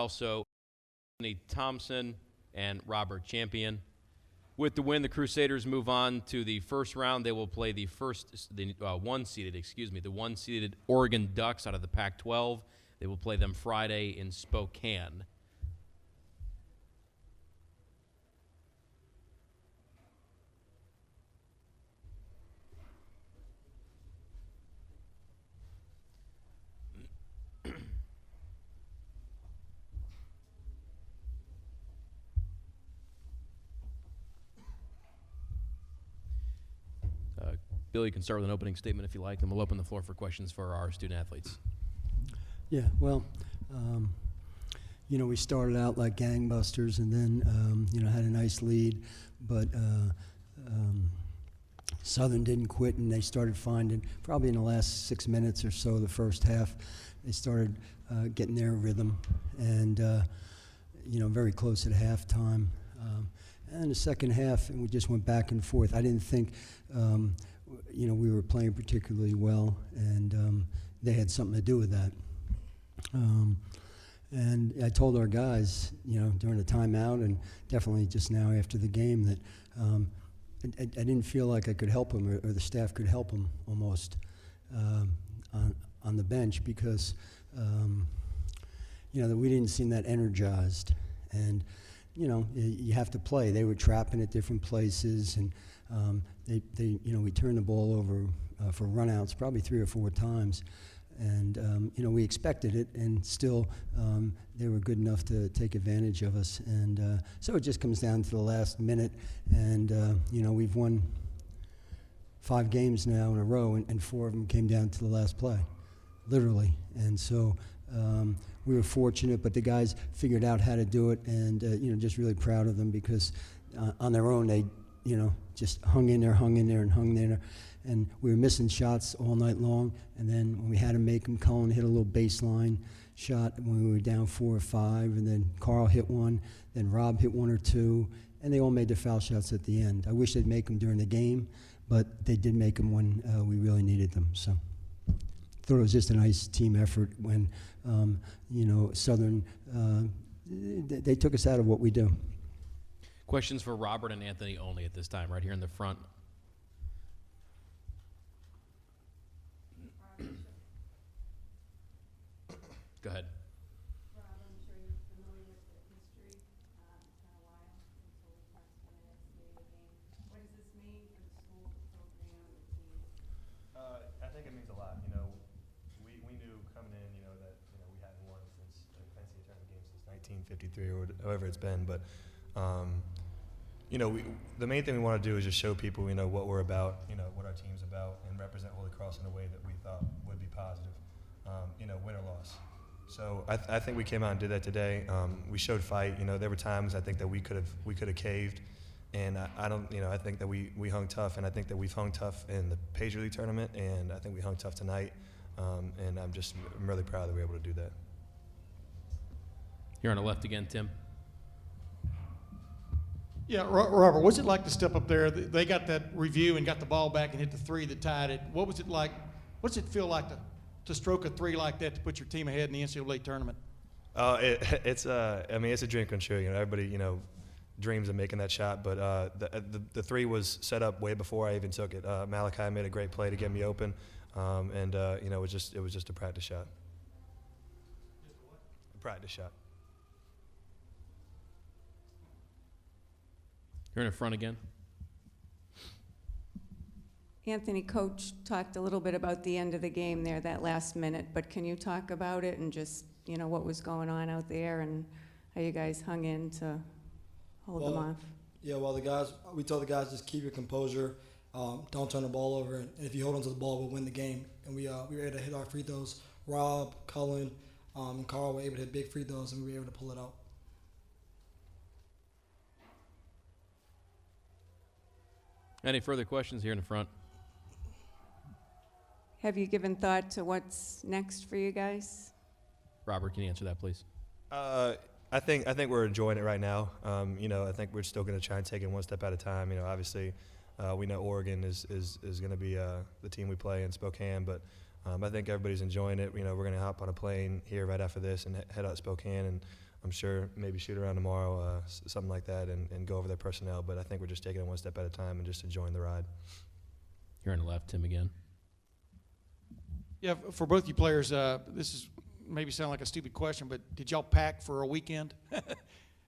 Also, Anthony Thompson and Robert Champion. With the win, the Crusaders move on to the first round. They will play the one-seeded Oregon Ducks out of the Pac-12. They will play them Friday in Spokane. Bill, you can start with an opening statement if you like, and we'll open the floor for questions for our student athletes. Yeah, well, we started out like gangbusters and then, had a nice lead, but Southern didn't quit, and they started finding, probably in the last 6 minutes or so of the first half, they started getting their rhythm, and, very close at halftime. And the second half, and we just went back and forth. I didn't think, we were playing particularly well, and they had something to do with that. And I told our guys, during the timeout and definitely just now after the game that I didn't feel like I could help them or the staff could help them almost on the bench because, that we didn't seem that energized. And, you have to play. They were trapping at different places, and we turned the ball over for runouts probably 3 or 4 times. And, we expected it, and still they were good enough to take advantage of us. And so it just comes down to the last minute. And, we've won 5 games now in a row, and 4 of them came down to the last play, literally. And so we were fortunate, but the guys figured out how to do it, and, just really proud of them because on their own they, just hung in there. And we were missing shots all night long, and then when we had to make them, Cullen hit a little baseline shot when we were down 4 or 5, and then Carl hit one, then Rob hit 1 or 2, and they all made their foul shots at the end. I wish they'd make them during the game, but they did make them when we really needed them. So I thought it was just a nice team effort when, Southern, they took us out of what we do. Questions for Robert and Anthony only at this time, right here in the front. Go ahead. Rob, I'm sure you're familiar with the history. It's been a while since we last won an NCAA game. What does this mean for the school, the program, the team? I think it means a lot. We knew coming in, that we hadn't won since the NCAA tournament game since 1953 or however it's been. But the main thing we want to do is just show people, what we're about, what our team's about, and represent Holy Cross in a way that we thought would be positive, win or loss. So I think we came out and did that today. We showed fight. There were times I think that we could have caved, and I think that we hung tough, and I think that we've hung tough in the Patriot League tournament, and I think we hung tough tonight, and I'm really proud that we were able to do that. Here on the left again, Tim. Yeah, Robert, what's it like to step up there? They got that review and got the ball back and hit the 3 that tied it. What was it like? What's it feel like to stroke a 3 like that to put your team ahead in the NCAA tournament? It's a dream come true. Everybody, dreams of making that shot, but the 3 was set up way before I even took it. Malachi made a great play to get me open, and it was just a practice shot. Just a what? A practice shot. Here in the front again. Anthony, Coach talked a little bit about the end of the game there, that last minute, but can you talk about it and just, what was going on out there and how you guys hung in to hold them off? Yeah, we told the guys just keep your composure, don't turn the ball over, and if you hold onto the ball, we'll win the game. And we were able to hit our free throws. Rob, Cullen, and Carl were able to hit big free throws, and we were able to pull it out. Any further questions here in the front? Have you given thought to what's next for you guys? Robert, can you answer that, please? I think we're enjoying it right now. I think we're still going to try and take it one step at a time. Obviously, we know Oregon is going to be the team we play in Spokane, but I think everybody's enjoying it. We're going to hop on a plane here right after this and head out to Spokane, and I'm sure maybe shoot around tomorrow, something like that, and go over their personnel. But I think we're just taking it one step at a time and just enjoying the ride. Here on the left, Tim again. Yeah, for both you players, this is maybe sound like a stupid question, but did y'all pack for a weekend?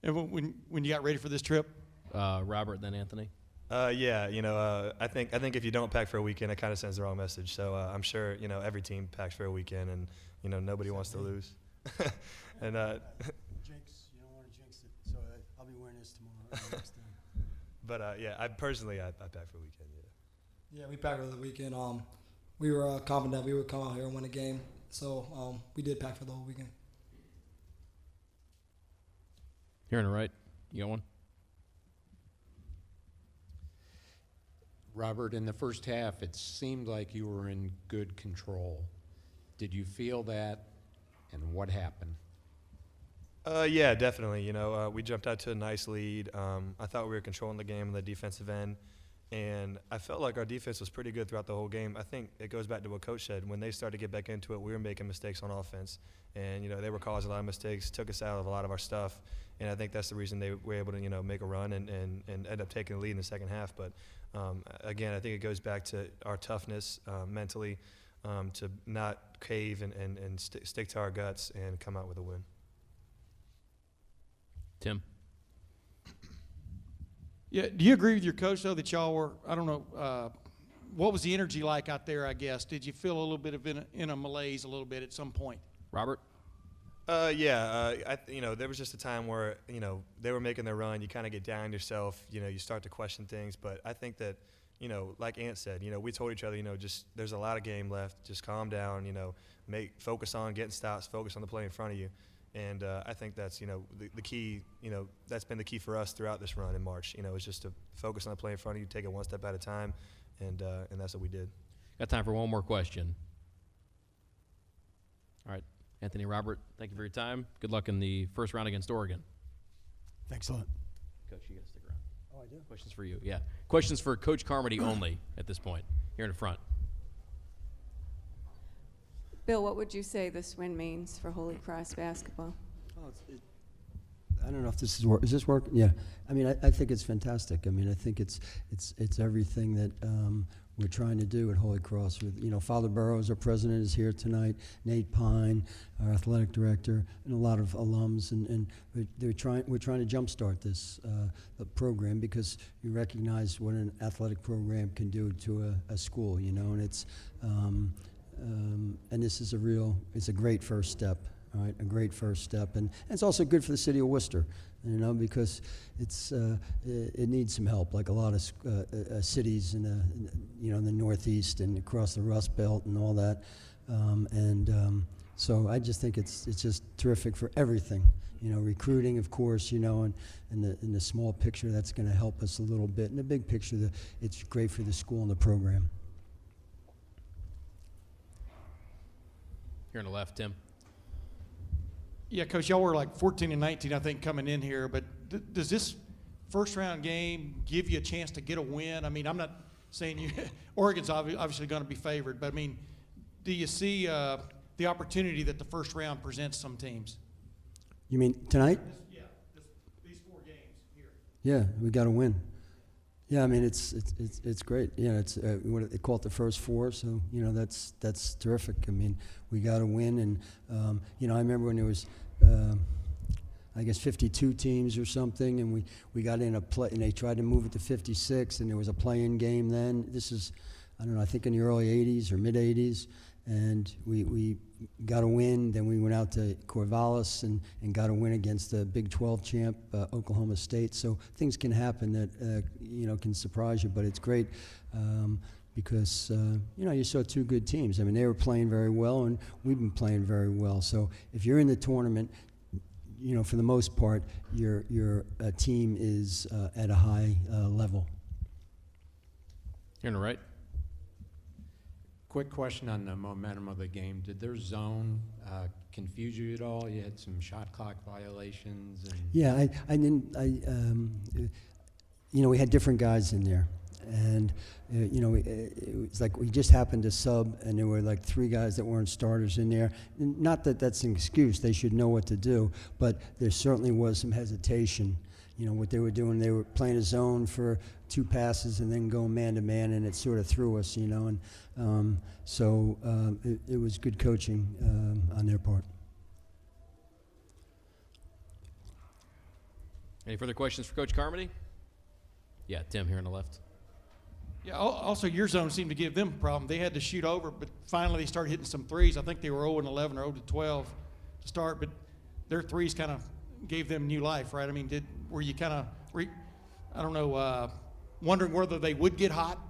And when you got ready for this trip? Robert, then Anthony. Yeah, I think if you don't pack for a weekend, it kind of sends the wrong message. So I'm sure every team packs for a weekend, and nobody wants to lose. And Jinx, you don't want to jinx it. So I'll be wearing this tomorrow. Next time. but yeah, I personally I pack for a weekend. Yeah. Yeah, we packed for the weekend. We were confident we would come out here and win a game, so we did pack for the whole weekend. Here on the right, you got one? Robert, in the first half, it seemed like you were in good control. Did you feel that, and what happened? Yeah, definitely. We jumped out to a nice lead. I thought we were controlling the game on the defensive end, and I felt like our defense was pretty good throughout the whole game. I think it goes back to what Coach said. When they started to get back into it, we were making mistakes on offense, and they were causing a lot of mistakes, took us out of a lot of our stuff, and I think that's the reason they were able to make a run and end up taking the lead in the second half. But again, I think it goes back to our toughness mentally to not cave and stick to our guts and come out with a win. Tim. Yeah, do you agree with your coach, though, that y'all were, I don't know, what was the energy like out there, I guess? Did you feel a little bit of in a malaise a little bit at some point? Robert? Yeah, there was just a time where, they were making their run. You kind of get down yourself. You start to question things. But I think that, like Ant said, we told each other, just there's a lot of game left. Just calm down, focus on getting stops, focus on the play in front of you. And I think that's, the key, that's been the key for us throughout this run in March, is just to focus on the play in front of you, take it one step at a time, and that's what we did. Got time for one more question. All right. Anthony, Robert, thank you for your time. Good luck in the first round against Oregon. Thanks a lot. Coach, you got to stick around. Oh, I do? Questions for you, yeah. Questions for Coach Carmody only at this point, here in the front. Bill, what would you say this win means for Holy Cross basketball? Oh, I don't know if this is this working? Yeah. I mean, I think it's fantastic. I mean, I think it's everything that we're trying to do at Holy Cross. With Father Burrows, our president, is here tonight. Nate Pine, our athletic director, and a lot of alums, and we're trying to jumpstart this the program, because you recognize what an athletic program can do to a school. And it's and this is it's a great first step. All right, a great first step, and it's also good for the city of Worcester, because it needs some help, like a lot of cities in the Northeast and across the Rust Belt and all that, so I just think it's just terrific for everything, recruiting, of course, and in the small picture that's going to help us a little bit. In the big picture, it's great for the school and the program. Here on the left, Tim. Yeah, Coach, y'all were like 14-19, I think, coming in here. But does this first-round game give you a chance to get a win? I mean, I'm not saying Oregon's obviously going to be favored, but I mean, do you see the opportunity that the first round presents some teams? You mean tonight? These 4 games here. Yeah, we got to win. Yeah, I mean it's great. It's they call it the first 4, so that's terrific. I mean, we got to win, and I remember when there was I guess 52 teams or something, and we got in a play, and they tried to move it to 56, and there was a play-in game then. This is, I don't know, I think in the early 80s or mid 80s, and we got a win. Then we went out to Corvallis and got a win against the Big 12 champ, Oklahoma State. So things can happen that can surprise you, but it's great because you saw 2 good teams. I mean, they were playing very well, and we've been playing very well. So if you're in the tournament, for the most part, your team is at a high level. Here on the right. Quick question on the momentum of the game. Did their zone confuse you at all? You had some shot clock violations. And Yeah, I didn't. we had different guys in there. And, it was like we just happened to sub, and there were like 3 guys that weren't starters in there. And not that that's an excuse. They should know what to do. But there certainly was some hesitation. What they were doing, they were playing a zone for 2 passes and then going man-to-man, and it sort of threw us, And so it was good coaching on their part. Any further questions for Coach Carmody? Yeah, Tim here on the left. Yeah, also your zone seemed to give them a problem. They had to shoot over, but finally they started hitting some threes. I think they were 0-11 or 0-12 to start, but their threes kind of gave them new life, right? I mean, were you kind of, wondering whether they would get hot?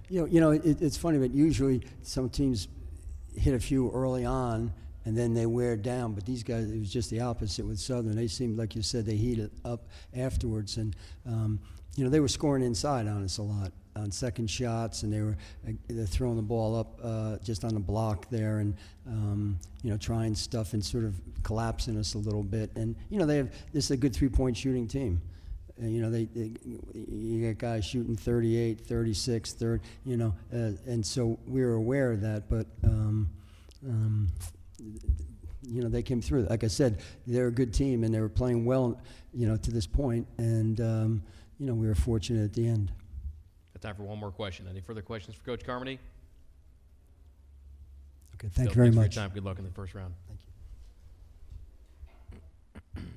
It's funny, but usually some teams hit a few early on, and then they wear down. But these guys, it was just the opposite with Southern. They seemed, like you said, they heated up afterwards. And, they were scoring inside on us a lot on second shots, and they're throwing the ball up just on the block there and, trying stuff and sort of collapsing us a little bit. And, this is a good three-point shooting team. You get guys shooting 38, 36, 30, and so we were aware of that. But, they came through. Like I said, they're a good team, and they were playing well, to this point, and, we were fortunate at the end. Got time for one more question. Any further questions for Coach Carmody? Okay, thank you very much. For your time. Good luck in the first round. Thank you. Thank you.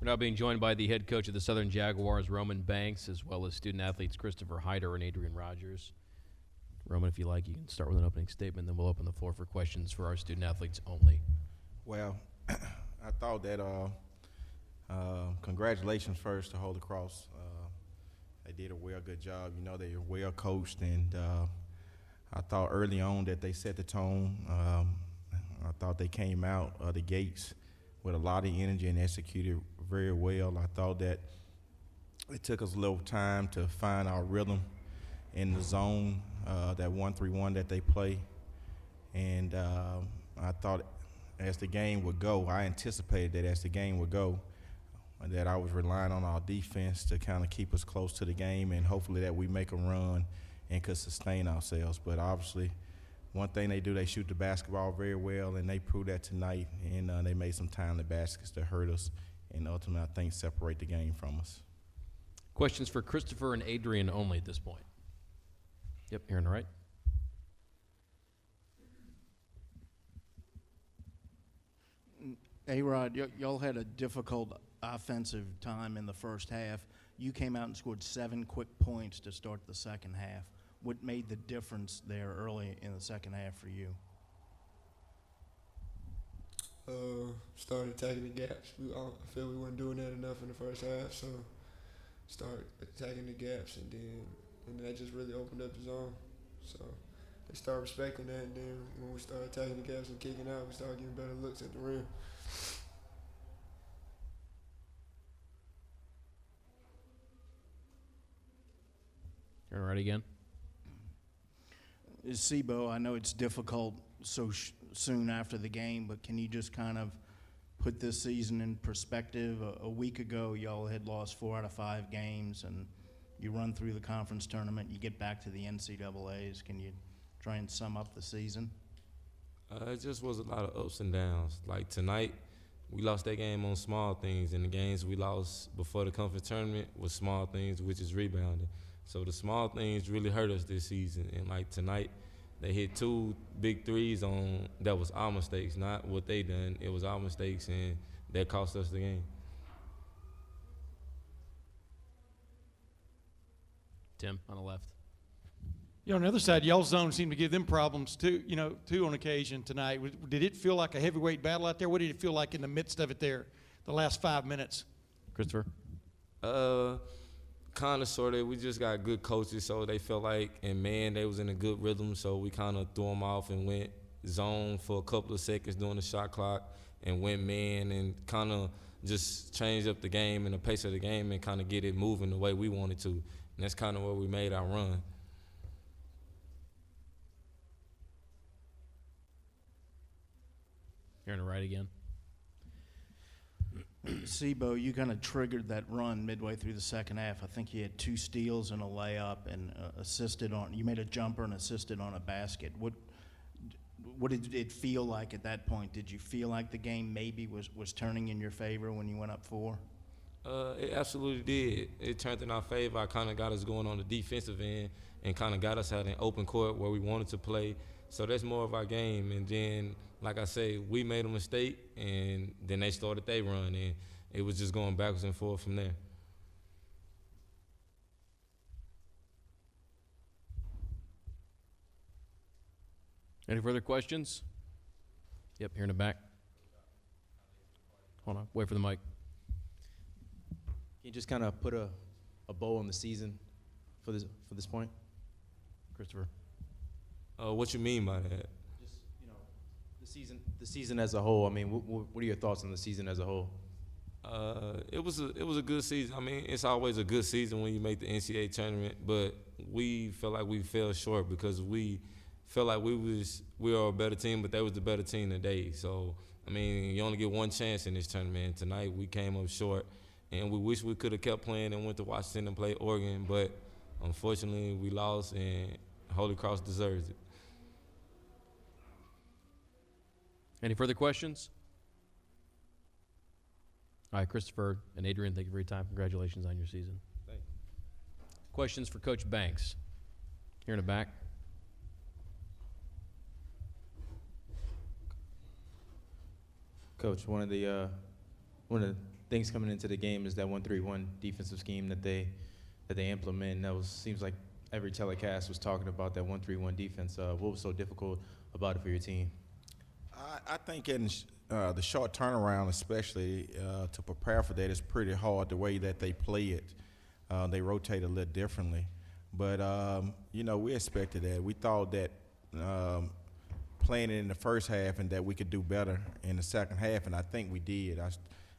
We're now being joined by the head coach of the Southern Jaguars, Roman Banks, as well as student athletes Christopher Hyder and Adrian Rogers. Roman, if you like, you can start with an opening statement, then we'll open the floor for questions for our student athletes only. Well, I thought that congratulations first to Holy Cross. They did a good job. They were well coached, and I thought early on that they set the tone. I thought they came out of the gates with a lot of energy and executed very well. I thought that it took us a little time to find our rhythm in the zone, that 1-3-1 that they play. And I thought as the game would go, I anticipated that as the game would go, that I was relying on our defense to kind of keep us close to the game, and hopefully that we make a run and could sustain ourselves. But obviously, one thing they do, they shoot the basketball very well, and they proved that tonight, and they made some timely baskets to hurt us and ultimately, I think, separate the game from us. Questions for Christopher and Adrian only at this point. Yep, here on the right. A-Rod, y'all had a difficult offensive time in the first half. You came out and scored 7 quick points to start the second half. What made the difference there early in the second half for you? Started attacking the gaps. I feel we weren't doing that enough in the first half, so start attacking the gaps, and that just really opened up the zone. So they started respecting that, and then when we started attacking the gaps and kicking out, we started getting better looks at the rim. Turn right again. Sibo, I know it's difficult so soon after the game, but can you just kind of put this season in perspective? A week ago, y'all had lost 4 out of 5 games, and you run through the conference tournament, you get back to the NCAAs. Can you try and sum up the season? It just was a lot of ups and downs. Like tonight, we lost that game on small things, and the games we lost before the conference tournament was small things, which is rebounding. So the small things really hurt us this season. And like tonight, they hit 2 big threes on that was our mistakes, not what they done. It was our mistakes, and that cost us the game. Tim, on the left. On the other side, y'all's zone seemed to give them problems too, too on occasion tonight. Did it feel like a heavyweight battle out there? What did it feel like in the midst of it there, the last 5 minutes? Christopher? Kind of, sort of. We just got good coaches, so they felt like, and man, they was in a good rhythm, so we kind of threw them off and went zone for a couple of seconds during the shot clock and went man and kind of just changed up the game and the pace of the game and kind of get it moving the way we wanted to. And that's kind of where we made our run. You're on the right again. Sebo, you kind of triggered that run midway through the second half. I think you had 2 steals and a layup and you made a jumper and assisted on a basket. What did it feel like at that point? Did you feel like the game maybe was turning in your favor when you went up 4? It absolutely did. It turned in our favor. I kind of got us going on the defensive end and kind of got us out in open court where we wanted to play. So that's more of our game. And then, like I say, we made a mistake, and then they started their run, and it was just going backwards and forth from there. Any further questions? Yep, here in the back. Hold on, wait for the mic. Can you just kind of put a bow on the season for this point? Christopher? What you mean by that? Just, the season as a whole. I mean, what are your thoughts on the season as a whole? It was a good season. I mean, it's always a good season when you make the NCAA tournament, but we felt like we fell short because we felt like we were a better team, but they was the better team today. So, I mean, you only get one chance in this tournament. Tonight we came up short, and we wish we could have kept playing and went to Washington and played Oregon, but unfortunately we lost, and Holy Cross deserves it. Any further questions? All right, Christopher and Adrian, thank you for your time. Congratulations on your season. Thank you. Questions for Coach Banks? Here in the back. Coach, one of the things coming into the game is that 1-3-1 defensive scheme that they implement. And seems like every telecast was talking about that 1-3-1 defense. What was so difficult about it for your team? I think in the short turnaround, especially to prepare for that, is pretty hard the way that they play it. They rotate a little differently. But, we expected that. We thought that playing it in the first half and that we could do better in the second half, and I think we did.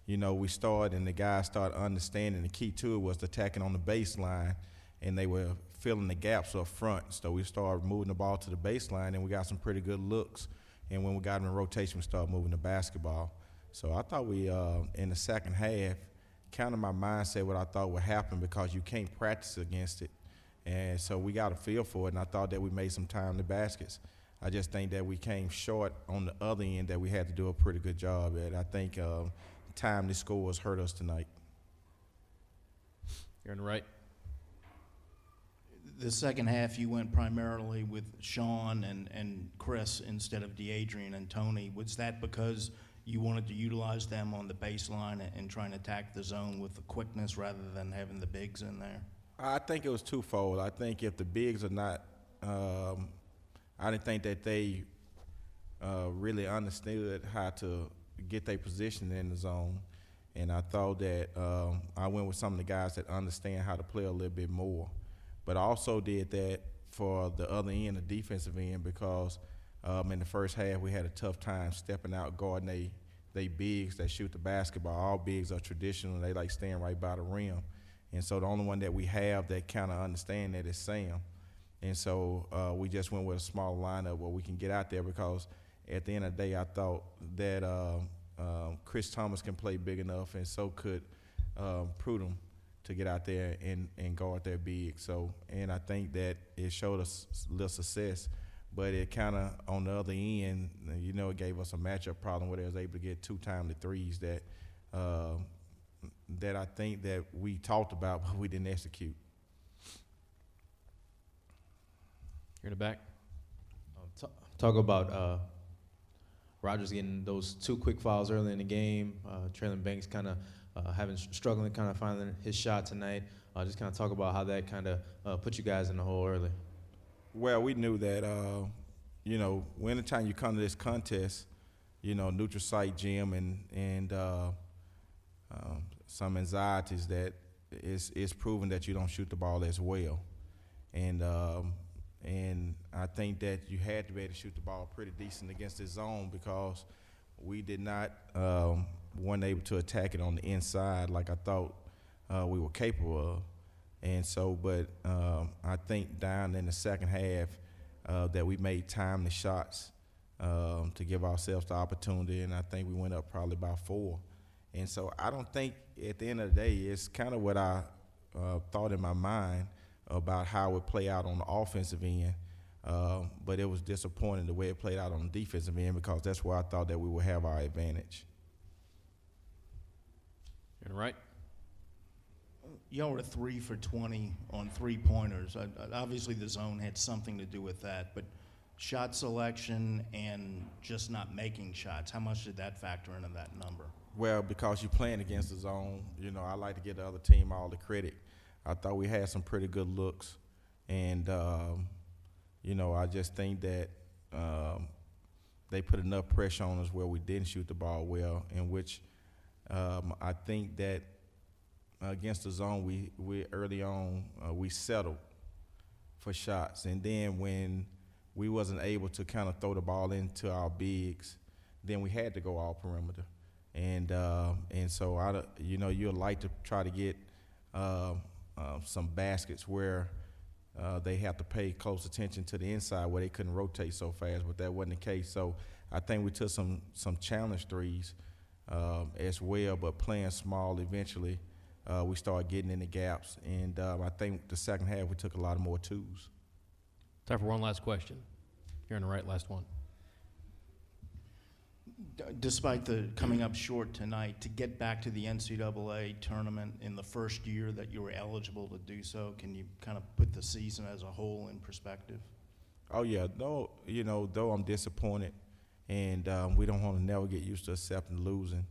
We started and the guys started understanding the key to it was attacking on the baseline, and they were filling the gaps up front. So we started moving the ball to the baseline, and we got some pretty good looks. And when we got in rotation, we started moving the basketball. So I thought we, in the second half, kind of my mindset what I thought would happen because you can't practice against it. And so we got a feel for it, and I thought that we made some timely baskets. I just think that we came short on the other end that we had to do a pretty good job at. I think timely scores hurt us tonight. You're on the right. The second half, you went primarily with Sean and Chris instead of DeAdrian and Tony. Was that because you wanted to utilize them on the baseline and trying to attack the zone with the quickness rather than having the bigs in there? I think it was twofold. I think if the bigs are not I didn't think that they really understood how to get their position in the zone. And I thought that I went with some of the guys that understand how to play a little bit more. But I also did that for the other end, the defensive end, because in the first half we had a tough time stepping out, guarding they bigs that shoot the basketball. All bigs are traditional. They like staying right by the rim. And so the only one that we have that kind of understand that is Sam. And so we just went with a small lineup where we can get out there because at the end of the day, I thought that Chris Thomas can play big enough, and so could Prudham to get out there and go out there big. So, and I think that it showed us a little success, but it kind of, on the other end, you know, it gave us a matchup problem where they was able to get 2 timely threes that that I think that we talked about, but we didn't execute. You're in the back. Talk about Rogers getting those 2 quick fouls early in the game. Traylon Banks kind of struggling, kind of finding his shot tonight. Just kind of talk about how that kind of put you guys in the hole early. Well, we knew that, you know, anytime you come to this contest, you know, neutral site gym and some anxieties that it's proven that you don't shoot the ball as well. And I think that you had to be able to shoot the ball pretty decent against this zone because we did not weren't able to attack it on the inside like I thought we were capable of. And so, but I think down in the second half that we made timely shots to give ourselves the opportunity, and I think we went up probably by 4. And so I don't think at the end of the day, it's kind of what I thought in my mind about how it would play out on the offensive end. But it was disappointing the way it played out on the defensive end because that's where I thought that we would have our advantage. You're right. Y'all were 3 for 20 on 3-pointers. Obviously, the zone had something to do with that, but shot selection and just not making shots, how much did that factor into that number? Well, because you're playing against the zone, you know, I like to give the other team all the credit. I thought we had some pretty good looks, and you know, I just think that they put enough pressure on us where we didn't shoot the ball well, in which I think that against the zone, we early on we settled for shots, and then when we wasn't able to kind of throw the ball into our bigs, then we had to go all perimeter, and so you know, you'd like to try to get some baskets where they have to pay close attention to the inside where they couldn't rotate so fast, but that wasn't the case. So I think we took some challenge threes as well, but playing small eventually. We started getting in the gaps, and I think the second half we took a lot of more twos. Time for one last question. You're on the right, last one. Despite the coming up short tonight, to get back to the NCAA tournament in the first year that you were eligible to do so, can you kind of put the season as a whole in perspective? Oh yeah, though, you know, though I'm disappointed, and we don't want to never get used to accepting losing.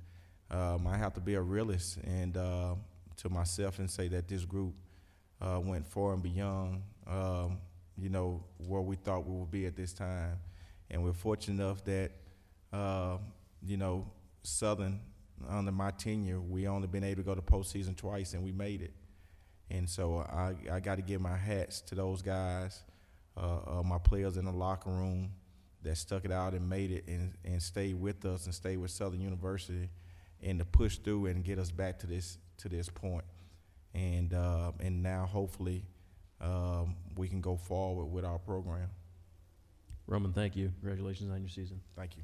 I have to be a realist and to myself and say that this group went far and beyond, you know, where we thought we would be at this time, and we're fortunate enough that, you know, Southern, under my tenure, we only been able to go to postseason twice, and we made it. And so I got to give my hats to those guys, my players in the locker room that stuck it out and made it and stayed with us and stayed with Southern University and to push through and get us back to this point. And now hopefully we can go forward with our program. Roman, thank you. Congratulations on your season. Thank you.